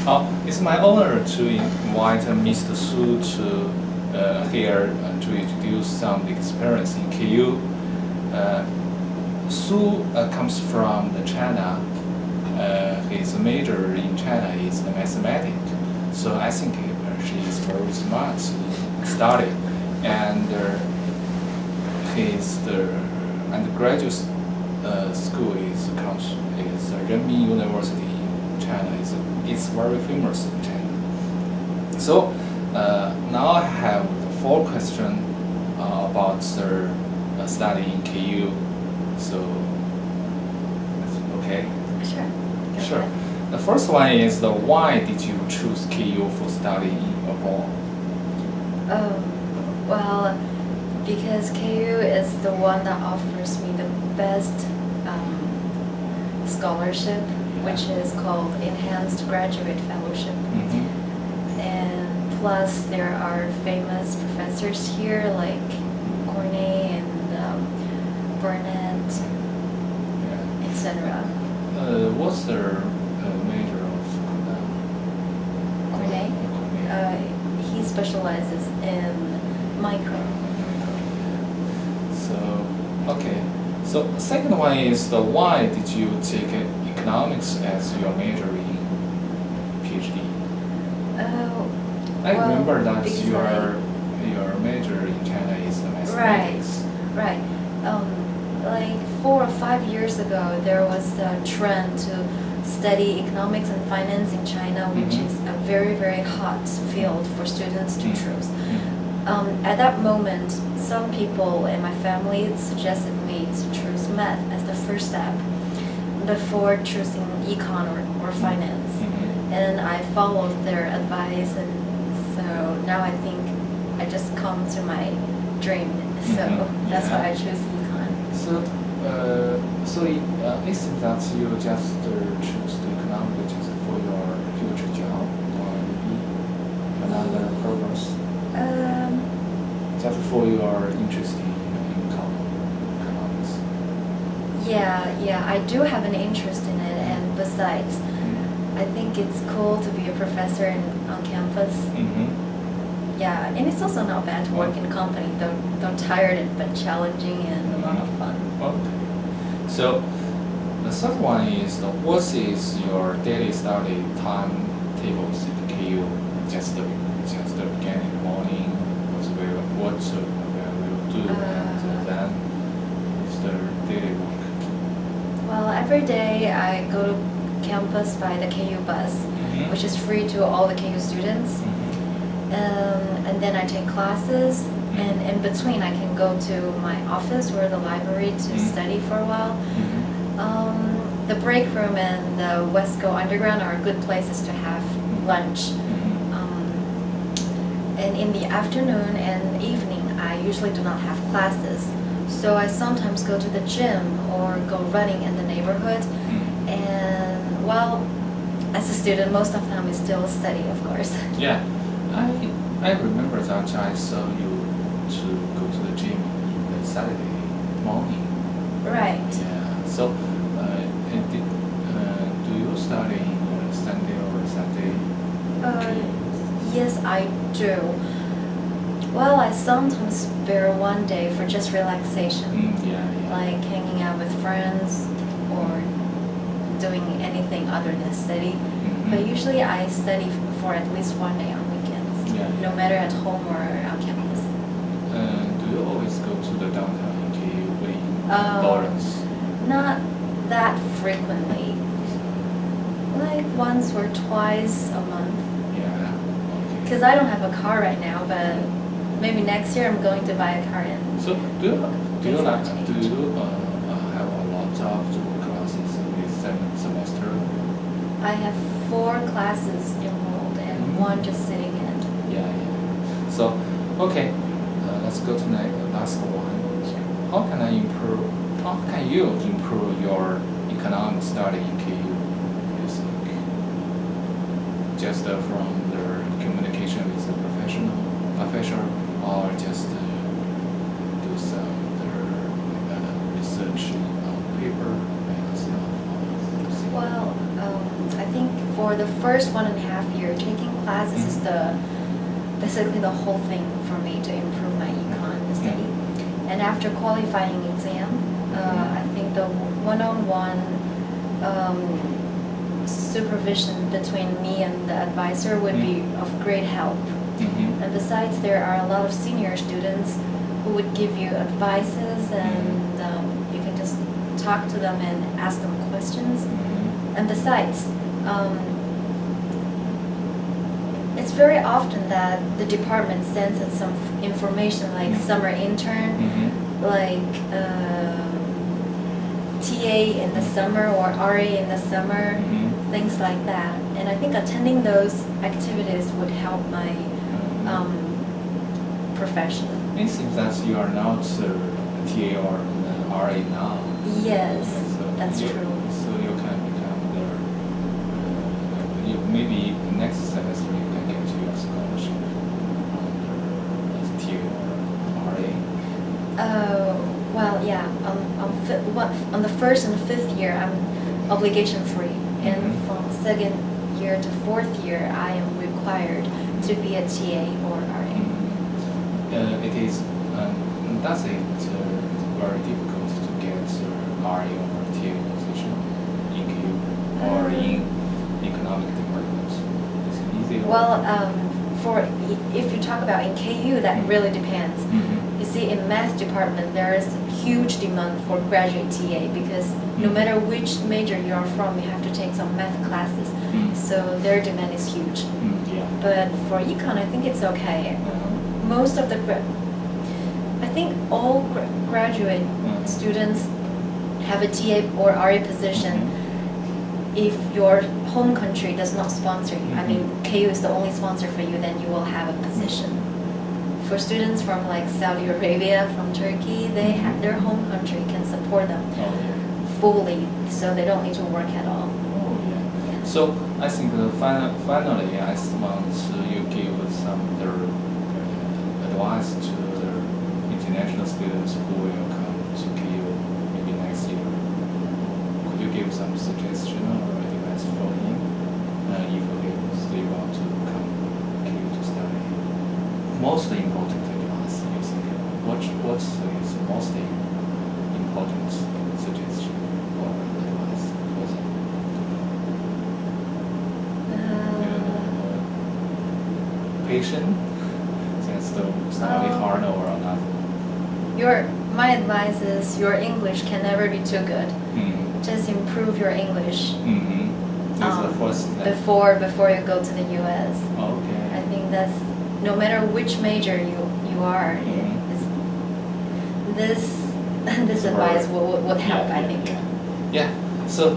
It's my honor to invite Mr. Su to here to introduce some experience in KU. Su comes from the China. His major in China is mathematics, so I think she is very smart in study, and his undergraduate school is Renmin University in China. It's very famous in China. So now I have 4 questions about their study in KU. So okay. Sure. Go Sure. ahead. The first one is why did you choose KU for study abroad? Well, because KU is the one that offers me the best scholarship, which is called Enhanced Graduate Fellowship. Mm-hmm. And plus, there are famous professors here like Cornet and Burnett, Yeah. etc. What's their major of Cornet, Cornet? he specializes in micro. So okay. So second one is why did you take economics as your major in PhD? I Well, remember that because your major in China is mathematics. Right. Like 4 or 5 years ago, there was a trend to study economics and finance in China, which Mhm. is a very, very hot field for students to choose. Mm. At that moment, some people in my family suggested me to choose math as the first step before choosing econ or finance. Mhm. And I followed their advice, and so now I think I just come to my dream. So Mhm. that's Yeah. why I choose econ. So it seems that you just choose the economics just for your future job or maybe another purpose, Um, just for your interest in economics. yeah, I do have an interest in it, and besides, I think it's cool to be a professor on campus. Mm-hmm. Yeah, and it's also not bad to work in a company, though tired but challenging and a lot of fun. Okay. So the third one is what is your daily study timetables in KU? Just begin in the morning, what will do, and then it's the daily work. Well, every day I go to campus by the KU bus, Mhm. which is free to all the KU students. And then I take classes, and in between I can go to my office or the library to study for a while. The break room and the Westco Underground are good places to have lunch. And in the afternoon and evening, I usually do not have classes. So I sometimes go to the gym or go running in the neighborhood. And well, as a student, most of the time I still study, of course. Yeah, I remember that I saw you to go to the gym on Saturday morning. Right. Yeah. So, do you study Sunday or Saturday? Yes, I do. Well, I sometimes spare one day for just relaxation, Yeah. like hanging out with friends or doing anything other than study. Mhm. But usually I study for at least one day on weekends, Yeah. no matter at home or on campus. Do you always go to the downtown in KU in Lawrence? Not that frequently, like once or twice a month. Yeah. Okay. Because I don't have a car right now, but maybe next year I'm going to buy a car and So do you Things like will do change. you have a lot of classes in this semester? I have 4 classes enrolled and one just sitting in. Yeah. So okay, let's go to the last one. Sure. How can you improve your economic study in KU? You think just from the communication with the professor, or just do some research on paper and stuff? Well, I think for the first 1.5 year, taking classes is basically the whole thing for me to improve my econ study. And after qualifying exam, I think the one-on-one supervision between me and the advisor would be of great help. And besides, there are a lot of senior students who would give you advices, and you can just talk to them and ask them questions. And besides, it's very often that the department sends us some information like summer intern, like TA in the summer or RA in the summer, things like that. And I think attending those activities would help my profession. It seems that you are not a TA or an RA now. Yes, So that's you, true. So you can become maybe next semester you can get your scholarship as TA or RA. Well, yeah. On the first and fifth year, I'm obligation free, and from second year to fourth year, I am required to be a TA or RA. It is. Does it very difficult to get RA or TA position in KU or in economic department? Is it easy? Well, if you talk about in KU, that really depends. You see, in math department, there is huge demand for graduate TA because no matter which major you are from, you have to take some math classes. So their demand is huge. Yeah. But for econ, I think it's okay. Most of the, I think all graduate students have a TA or RA position if your home country does not sponsor you. I mean, KU is the only sponsor for you, then you will have a position. For students from like Saudi Arabia, from Turkey, they have their home country can support them fully, so they don't need to work at all. Oh yeah. So I think finally, I want you give some advice to the international students who will come to KU maybe next year. Could you give some suggestion or advice for him if they want to come to KU to study? Most important advice, you think? What is most important suggestion or advice for them? Patient? Just to study hard or not? My advice is your English can never be too good. Just improve your English This is the first step. before you go to the US. Okay. I think that's no matter which major you are, this advice would help. I think. Yeah. So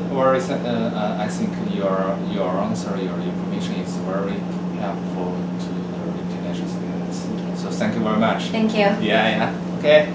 I think your answer, your information is very helpful to the international students. So thank you very much. Thank you. Yeah. Okay.